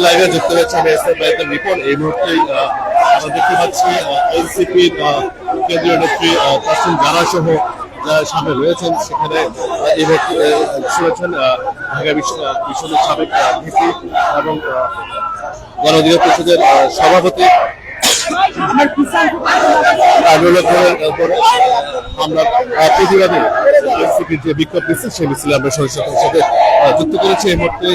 লাইভে যুক্ত হয়েছে রিপোর্ট। এই মুহূর্তে আমরা দেখতে পাচ্ছি এনসিপির কেন্দ্রীয় নেত্রী তাসলিম জারা সহ যারা সামনে রয়েছেন সেখানে এই মুহূর্তে শুনেছেন ঢাকা বিশ্ববিদ্যালয়ের সাবেক ভিসি এবং গণ অধিকার পরিষদের সভাপতি আমরা প্রতিবাদে এনসিপির যে বিক্ষোভ মিছিল সেই মিছিলে আমরা সরাসরি সাথে যুক্ত করেছি। এই মুহূর্তে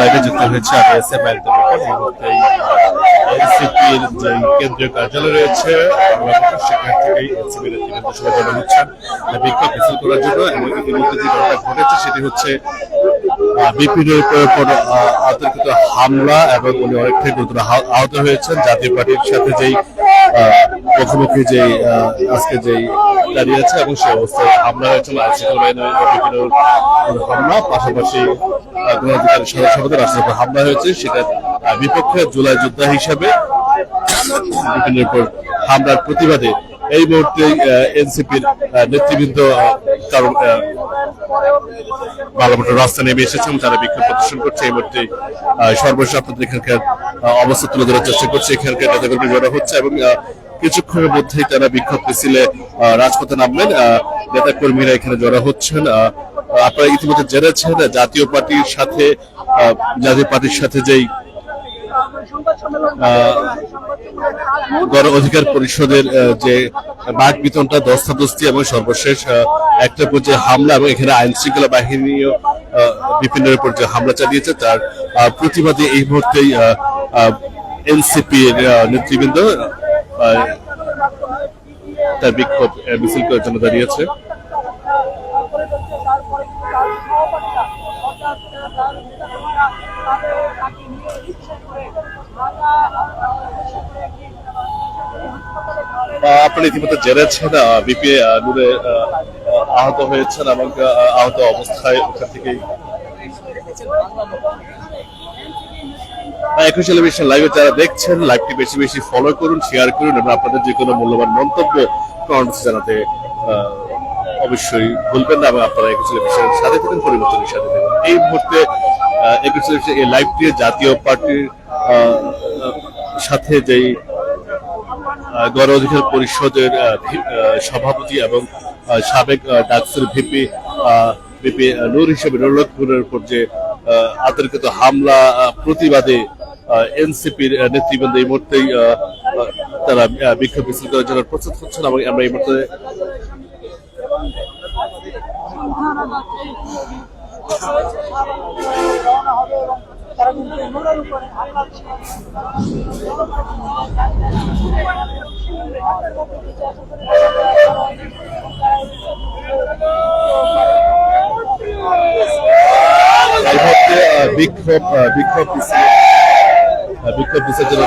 লাইভে যুক্ত হয়েছে এনসিপির যে কেন্দ্রীয় কার্যালয় রয়েছে সেখান থেকেই এনসিপির সবাই জড়ো হচ্ছেন বিক্ষোভ মিছিল করার জন্য। এবং ইতিমধ্যে যে ঘটনা ঘটেছে সেটি হচ্ছে বিপিনের উপর আতঙ্কিত হামলা এবং উনি অনেকটাই গুরুতর আহত হয়েছেন। জাতীয় পার্টির সাথে যেই মুখোমুখি যেই আজকে যেই দাঁড়িয়ে আছে এবং সে অবস্থায় হামলা হয়েছিল আইনশৃঙ্খলা বাহিনীর বিপিনের হামলা, পাশাপাশি গণঅধিকার সদস্যদের রাষ্ট্রের উপর হামলা হয়েছে সেটার বিপক্ষে জুলাই যোদ্ধা হিসাবে বিপিনের উপর হামলার প্রতিবাদে এই মুহূর্তে এনসিপির নেতৃবৃন্দ কারণ বালামোটর রাস্তা নেমে এসেছেন, তারা বিক্ষোভ প্রদর্শন করছে। এই মুহূর্তে সর্বশেষ আপনাদের এখানকার অবস্থা তুলে ধরার চেষ্টা করছে। এখানকার নেতাকর্মী জড়ো হচ্ছে এবং কিছুক্ষণের মধ্যেই তারা বিক্ষোভ মিছিলে রাজপথে নামবেন। নেতাকর্মীরা এখানে জড়ো হচ্ছেন। আপনারা ইতিমধ্যে জেনেছেন জাতীয় পার্টির সাথে যেই গণ অধিকার পরিষদের যে বাক বিতনটা দস্তাদস্তি এবং সর্বশেষ একটা পর্যায়ে হামলা এবং এখানে আইন শৃঙ্খলা বাহিনীও বিপিনের উপর যে হামলা চালিয়েছে তার প্রতিবাদে এই মুহূর্তেই এনসিপির নেতৃবৃন্দ তার বিক্ষোভ মিছিল করার জন্য দাঁড়িয়েছে। আপনারা ইতিমধ্যে জেনেছেন বিপি নূরে আহত হয়েছেন এবং আহত অবস্থায় ওখান থেকেই 21 টেলিভিশন লাইভে যারা দেখছেন লাইভটি বেশি বেশি ফলো করুন, শেয়ার করুন এবং আপনাদের যে কোনো মূল্যবান মন্তব্য কমেন্টস জানাতে অবশ্যই ভুলবেন না এবং আপনারা 21 টেলিভিশনের সাথে থাকুন, পরিবর্তনের সাথে থাকুন। এই মুহূর্তে 21 টেলিভিশন এই লাইভটি জাতীয় পার্টির সাথে যেই গণ অধিকার পরিষদের সভাপতি এবং সাবেক ডাকসুর ভিপি নূর হিসেবে নুরুলের উপর যে আতঙ্কিত হামলা প্রতিবাদে এনসিপির নেতৃবৃন্দ এই মুহূর্তেই তারা বিক্ষোভ মিছিল করার জন্য প্রস্তুত হচ্ছেন এবং আমরা এই মুহূর্তে বিক্ষোভ মিছিল জন্য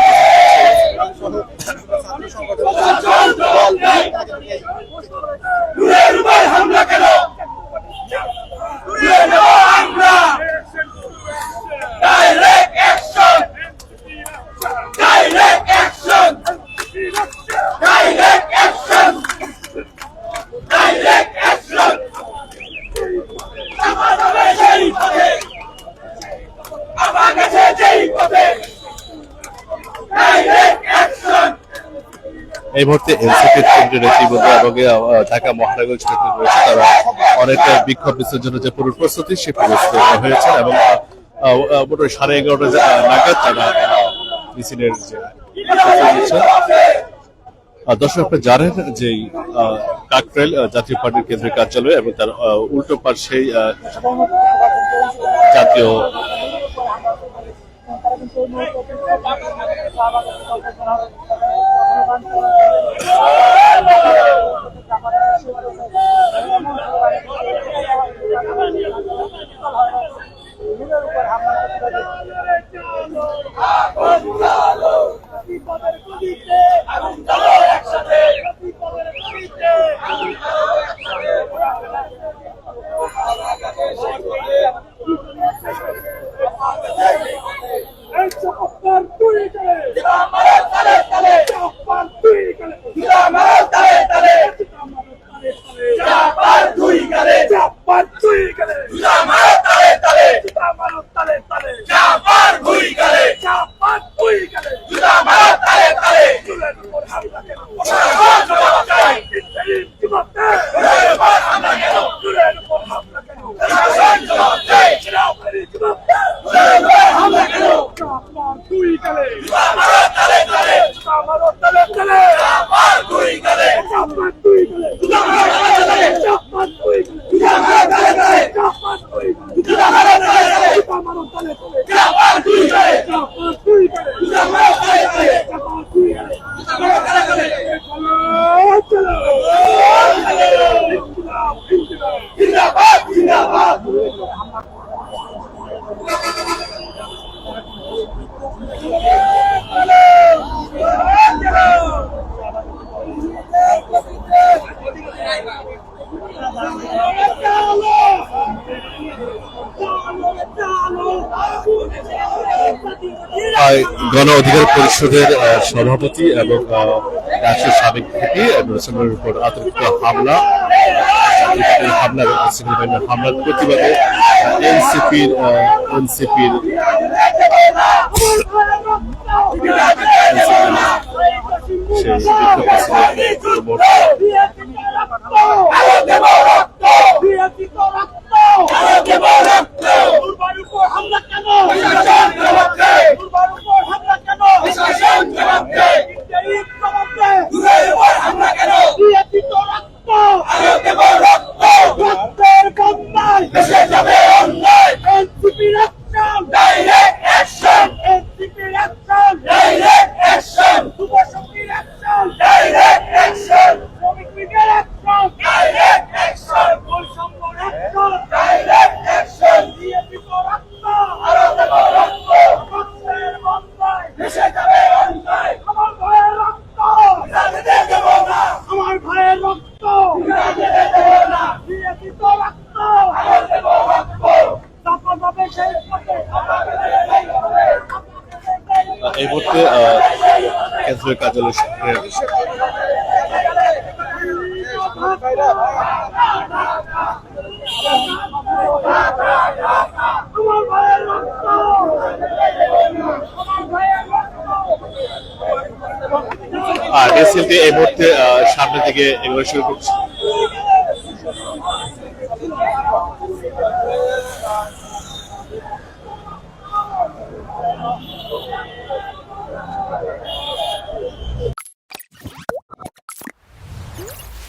এই মুহূর্তে এনসিপির কেন্দ্রীয় নেতৃবৃন্দ এবং ঢাকা মহানগর নেতৃত্ব রয়েছে, তারা অনেক বিক্ষোভ মিছিলের জন্য যে পূর্ব প্রস্তুতি সে প্রস্তুতি হয়েছে এবং মোটামুটি 11:30 নাগাদ তারা মিছিলের যে দর্শক আপনি জানেন যে কাকরাইল জাতীয় পার্টির কেন্দ্রীয় কার্যালয় এবং তার উল্টো পাশেই জাতীয় গণ অধিকার পরিষদের সভাপতি এবং রাষ্ট্রের সাবেক ভিপি নূর উপর আতঙ্কিত হামলা এবং হামলার প্রতিবাদে এনসিপির এই মুহূর্তে কেন্দ্রীয় কার্যালয় আর এসএলটি এই মুহূর্তে সামনের দিকে এগুলো শুরু করছে।